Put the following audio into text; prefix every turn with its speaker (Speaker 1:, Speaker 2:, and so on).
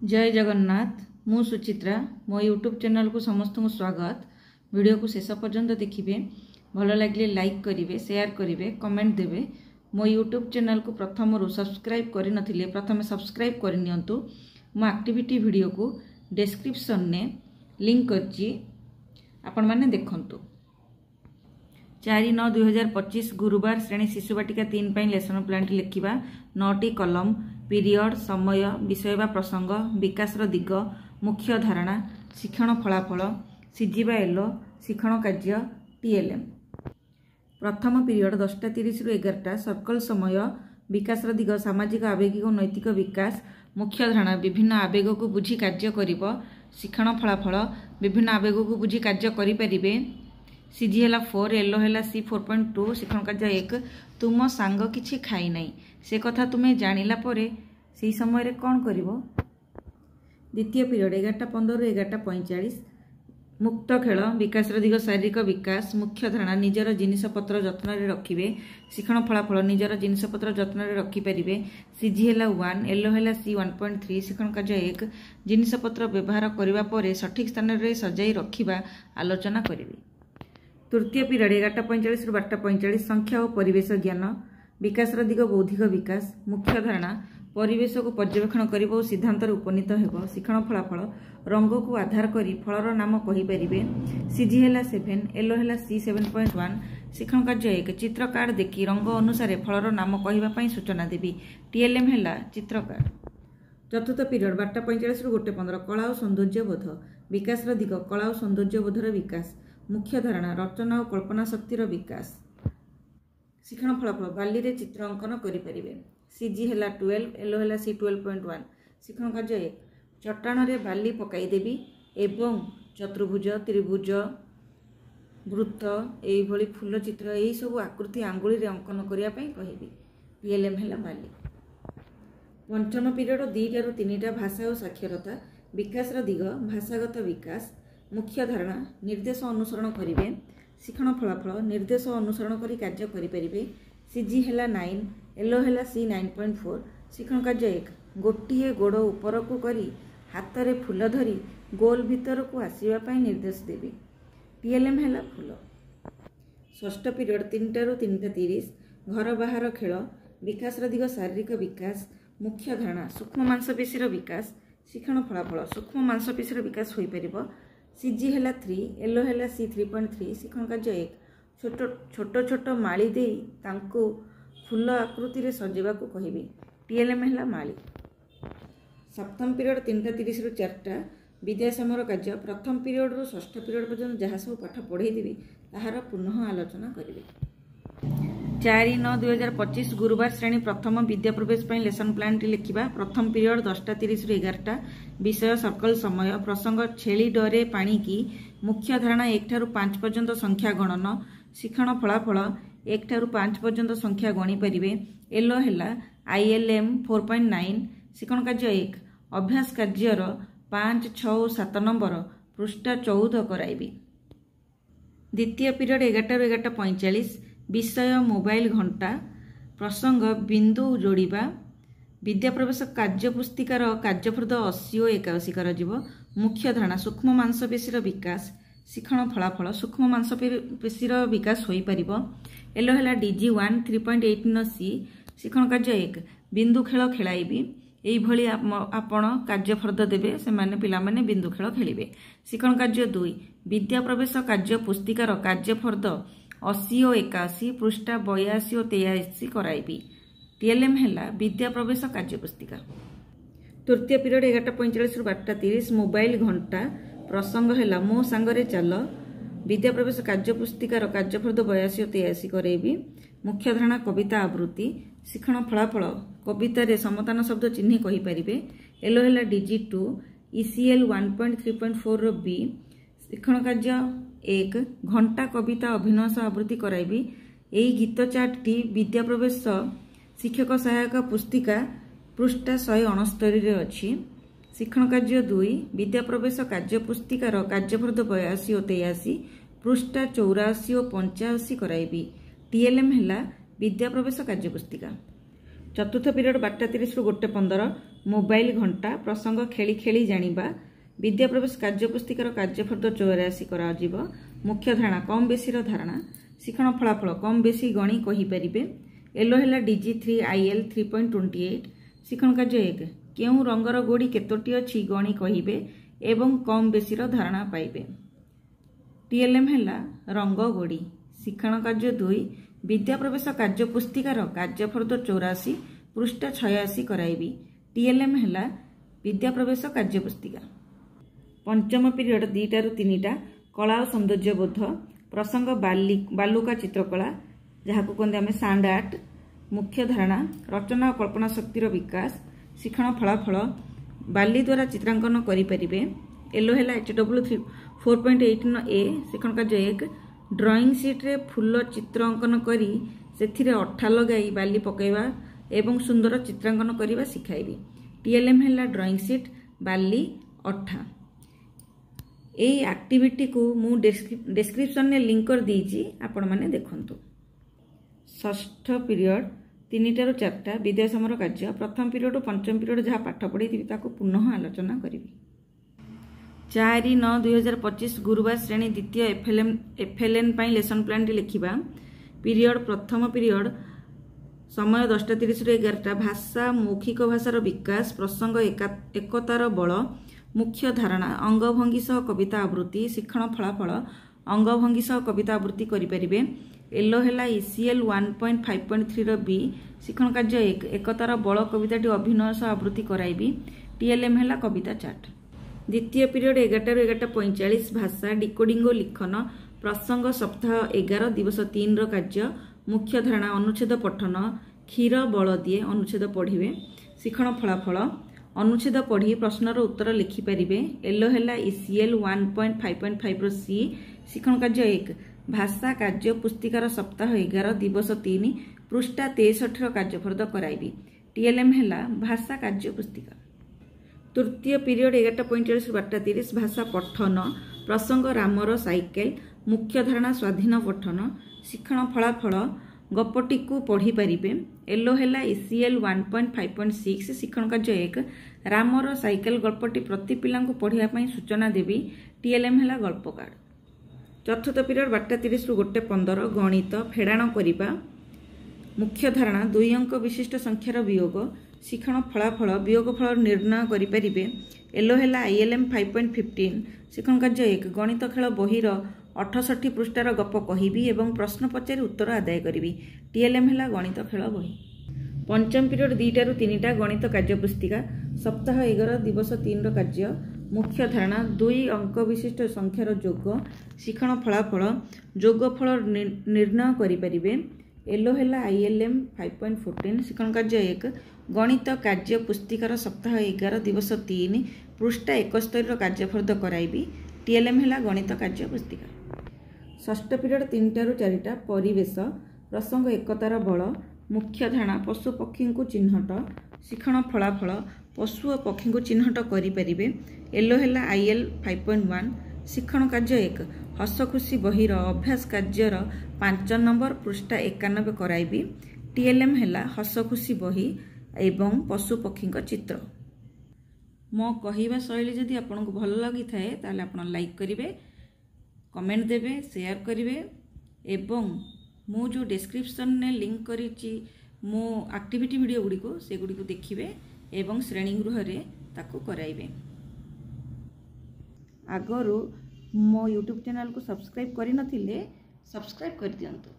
Speaker 1: जय जगन्नाथ मु सुचित्रा मो यूट्यूब चैनल को समस्त को स्वागत। वीडियो को शेष पर्यंत देखिए, भल लगे लाइक करेंगे, शेयर करेंगे, कमेंट देवे। मो यूट्यूब चैनल को प्रथम सब्सक्राइब करि नथिले प्रथम सब्सक्राइब करनियंतु। मो एक्टिविटी वीडियो को डिस्क्रिप्शन ने लिंक करछि, आपण माने देखंतु। 4/9/2025 गुरुवार श्रेणी शिशु बाटिका 3 पई लेसन प्लान लिखिबा। 9टी कलम पीरियड, समय, विषय बा प्रसंग, विकास दिग, मुख्य धारणा, शिक्षण फलाफल, सीजीबा एलो, शिक्षण कार्य, टीएलएम। प्रथम पीरियड 10:30 रु 11टा, सर्कल समय, विकास दिग, सामाजिक आवेगिक और नैतिक विकास, मुख्य धारणा, विभिन्न आवेग को बुझी कार्य करिबो, शिक्षण फलाफल, विभिन्न आवेग को बुझी कार्य करि परिबे। सीजी है 4, एलो है सी 4.2, शिक्षण कार्य 1। तुम सांग किछि खाई नहीं से कथा तुम्हें जानिला परे से समय रे कौन करिवो। द्वितीय पीरियड 11:15 रु 11:45, मुक्त खेल, विकास दिग, शारीरिक विकास, मुख्य धारणा, निजर जिनिसपत्र जत्न रे रखिबे, शिक्षण फलाफल, निजर जिनिसपत्र जत्न रे रखि परिबे। सीजी है 1, एलो है सी 1.3, शिक्षण कार्य 1, जिनिसपत्र व्यवहार करिबा परे सठिक स्थान रे सजाई रखिबा आलोचना करिबे। तृतीय पीरियड 11:45 रु 12:45, संख्या और परिवेश ज्ञान, विकास दिग, बौद्धिक विकास, मुख्य धारणा, परिवेश को पर्यवेक्षण करिबो और सिद्धांत उपनीत हेबो, शिक्षण फलाफल, रंग को आधार करी फलर नाम कहि परिबे। सीजी है 7, एलो है सी 7.1, शिक्षण कार्य 1, चित्र कार्ड देखि रंग अनुसार फलर नाम कहिबा पई सूचना देबी। टीएलएम है चित्र कार्ड। चतुर्थ पीरियड 12:45 रु 1:15, कला और सौंदर्य बोध, विकास दिग, कला और सौंदर्य बोधर विकास, मुख्य धारणा, रचना और कल्पना शक्तिर विकास, शिक्षण फलाफल, बाली रे चित्र अंकन करि परिबे। सीजी है 12, एलो है सी 12.1, शिक्षण कार्य 1, चट्टान रे बाली पकाई देबी एवं चतुर्भुज, त्रिभुज, वृत्त एई भली फूल चित्र एई सब आकृति आंगुली रे अंकन करिया पई कहिबी। टीएलएम है बाली। पंचम पीरियड 2टा रु 3टा, भाषा और साक्षरता, विकास दिग, भाषागत विकास, मुख्य धारणा, निर्देश अनुसरण करिवे, शिक्षण फलाफल, निर्देश अनुसरण करी कार्य करि परिबे। सीजी है 9, एलो है सी 9.4, शिक्षण कार्य 1, गोटिए गोड़ ऊपर को करी हाथ रे फूल धरी गोल भीतर को आसीबा पई निर्देश देबे। टीएलएम है फूल। षष्ठ पीरियड 3टा रु 3:30, घर बाहर खेल, विकास दिग, शारीरिक विकास, मुख्य धारणा, सूक्ष्म मांसपेशीर विकास, शिक्षण फलाफल, सूक्ष्म मांसपेशीर विकास होई परिबो। सीजी है 3, एलो है सी 3.3, शिक्षण कार्य 1, छोट छोट माली दे तांको फूल आकृति रे सजेबा को कहिबे। टीएलएम है माली। सप्तम पीरियड 3:30 रु 4टा, विद्यासमर कार्य, प्रथम पीरियड रु षष्ठ पीरियड पर्यंत जहाँ सब पाठ पढ़ाई देवी ताहार पुनः आलोचना करेंगे। 4/9/2025 गुरुवार श्रेणी प्रथम विद्या प्रवेश पर लेसन प्लान लिखा। प्रथम पीरियड 10:30 रु 11टा, विषय सर्कल समय, प्रसंग छेली डरे पाणी की, मुख्य धारणा 1 ठारू 5 पर्यंत संख्या गणन, शिक्षण फलाफल 1 ठारू 5 पर्यंत संख्या गणी परिबे। एलो है ILM 4.9, शिक्षण कार्य 1, अभ्यास कार्यर 5, 6 और 7 नंबर पृष्ठा 14 कराइबी। द्वितीय पीरियड 11टा रु 11:45, विषय मोबाइल घंटा, प्रसंग बिंदु जोड़िबा, विद्या प्रवेश कार्य पुस्तिकार कार्यफृद 80 और 81 कर, मुख्य धारणा, सूक्ष्म मांसपेशीर विकास, शिक्षण फलाफल, सूक्ष्म मांसपेशीर विकास होई परिबो। एलो है DG 1 3.18 सी, शिक्षण कार्य 1, बिंदु खेल खेलाइबी, एई भली आपण कार्यफृद देबे, से माने पिला माने बिंदु खेल खेलिबे। शिक्षण कार्य 2, विद्या प्रवेश कार्य पुस्तिकार कार्यफृद 80 और 81 पृष्ठा 82 और 83 कराइबी। टीएलएम है विद्या प्रवेश कार्य पुस्तिका। तृतीय पीरियड 11:45 रु 12:30, मोबाइल घंटा, प्रसंग है मो सांगरे चल, विद्या प्रवेश कार्य पुस्तिकार कार्यफृद 82 और 83 कराइबी। मुख्य धारणा, कविता आवृत्ति, शिक्षण फलाफल, कविता रे समतान शब्द चिन्ह कहि परिबे। एलो है DG 2, ECL 1.3.4 बी, शिक्षण कार्य 1, घंटा कविता अभिनय आवृत्ति कराइबी। एई गीत चार्ट टी विद्या प्रवेश शिक्षक सहायक पुस्तिका पृष्ठा 169 रे अछि। शिक्षण कार्य 2, विद्या प्रवेश कार्य पुस्तिकार कार्यफृद 82 और 83 पृष्ठा 84 और 85 कराइबी। टीएलएम है विद्या प्रवेश कार्य पुस्तिका। चतुर्थ पीरियड 12:30 रु 1:15, मोबाइल घंटा प्रसंग खेली खेली जानिबा विद्या प्रवेश कार्यपुस्तिकार कार्यफर्द 84 कराजिब मुख्य धारणा कम बेसी धारणा शिक्षण फलाफल कम बेसी गणी कहि परिबे एलो हेला DG3IL 3.28 शिक्षण कार्य 1 केउ रंगर गोड़ी केतोटी अछि गणी कहिबे एवं कम बेसी धारणा पाइबे TLM हेला रंग गोड़ी शिक्षण कार्य 2 विद्या प्रवेश कार्यपुस्तिकार कार्यफर्द 84 पृष्ठ 86 कराइबी TLM हेला विद्या प्रवेश कार्यपुस्तिका पंचम पीरियड 2 ରୁ 3टा कला और सौंदर्य बोध प्रसंग बालुका चित्रकला जहाँ को कहते आम सांड आर्ट मुख्य धारणा रचना और कल्पना शक्तिर विकास शिक्षण फलाफल बाली द्वारा चित्रांकन करें एलो हेला HW 4.18A शिक्षण कार्य 1 ड्राइंग सीट रे फूल चित्र अंकन करी से अठा लगाई बाली पकईवा एवं सुंदर चित्रांकन करने शिखाइबी TLM हेला ड्राइंग सीट बाली अठा यही एक्टिविटी को मु डिस्क्रिप्शन में लिंक कर दीची आपण माने देखंतु। षष्ठ पीरियड 3टा ରୁ 4टा विद्या समर कार्य प्रथम पीरियड और पंचम पीरियड जहाँ पाठ पढ़ी ताको पुनः आलोचना करी 4/9/2025 गुरुवार श्रेणी द्वितीय FLN पाई लेसन प्लान टी लिखिबा पीरियड प्रथम पीरियड समय 10:30 ରୁ 11टा भाषा मौखिक भाषार विकास प्रसंग एकतार बल मुख्य धारणा अंगभंगी सह कविता आवृत्ति शिक्षण फलाफल अंगभंगी सह कविता आवृत्ति करें एलो हेला ECL 1.5.3 रो B शिक्षण कार्य 1 एकतार बल कविताटी अभिनय सह आवृत्ति कराइबी TLM हेला कविता चार्ट द्वितीय पीरियड 11 ରୁ 11:45 भाषा डिकोडिंग और लिखन प्रसंग सप्ताह 11 दिवस 3 रो कार्य मुख्य धारणा अनुच्छेद पठन क्षीर बल दिए अनुच्छेद पढ़िबे शिक्षण फलाफल अनुच्छेद पढ़ी प्रश्नर उत्तर लिखिपारे एलो हेला ECL 1.5.5 रो C शिक्षण कार्य 1 भाषा कार्य पुस्तिकार सप्ताह 11 दिवस 3 पृष्ठा 63 कार्यफर्द कराइबी TLM हेला भाषा कार्य पुस्तिका तृतीय पीरियड 11:45 ରୁ 12:30 भाषा पठन प्रसंग रामर साइकेल मुख्य धारणा स्वाधीन पठन शिक्षण फलाफल गपटी को पढ़ी पारिबे एलो हेला ECL 1.5.6 शिक्षण कार्य 1 रामर साइकेल गल्पटी प्रति पिला पढ़िया सूचना देवी TLM हेला गल्प कार्ड चतुर्थ पीरियड 12:30 ରୁ 1:15 गणित फेड़ाण करिबा मुख्य धारणा 2 अंक विशिष्ट संख्यार वियोग शिक्षण फलाफल वियोगफल निर्णय करें एलो हेला ILM 5.15 शिक्षण कार्य 1 गणित खेल बहिर 68 पृष्ठार गप कहबी एवं प्रश्न पचारि उत्तर आदाय करी TLM हेला गणित खेल बही पंचम पीरियड 2टा ରୁ 3टा गणित कार्यपुस्तिका सप्ताह 11 दिवस 3 रो कार्य मुख्य धारणा 2 अंक विशिष्ट संख्यार जोग शिक्षण फलाफल जोगफल निर्णय करें एलो हेला ILM 5.14 शिक्षण कार्य 1 गणित कार्य पुस्तिकार सप्ताह 11 दिवस 3 पृष्ठा 71 कार्यफर्द कराइबी TLM हेला गणित कार्य पुस्तिका षष्ठ पीरियड 3टा ରୁ 4टा परिवेश प्रसंग एकतार बल मुख्य धारणा पशु पक्षी को चिन्हट शिक्षण फलाफल पशु और पक्षी को चिन्हट करें एलो हेला IL 5.1 शिक्षण कार्य 1 हस खुशी बहिर अभ्यास कार्यर 5 नंबर पृष्ठा 91 कराइबी TLM हेला हस खुशी बही एवं पशु पक्षी चित्र मो कहवा शैली जदि आपको भल लगी थाए ताले आपण लाइक करेंगे कमेंट देवे शेयर करेंगे एवं मु जो डिस्क्रिप्शन ने लिंक करी मो एक्टिविटी वीडियो गुड़ी को से गुड़ी को देखिए एवं श्रेणी गृह रे ताको कराइबे आगरू मो यूट्यूब चैनल को सब्सक्राइब करि नथिले सब्सक्राइब कर दियंतु।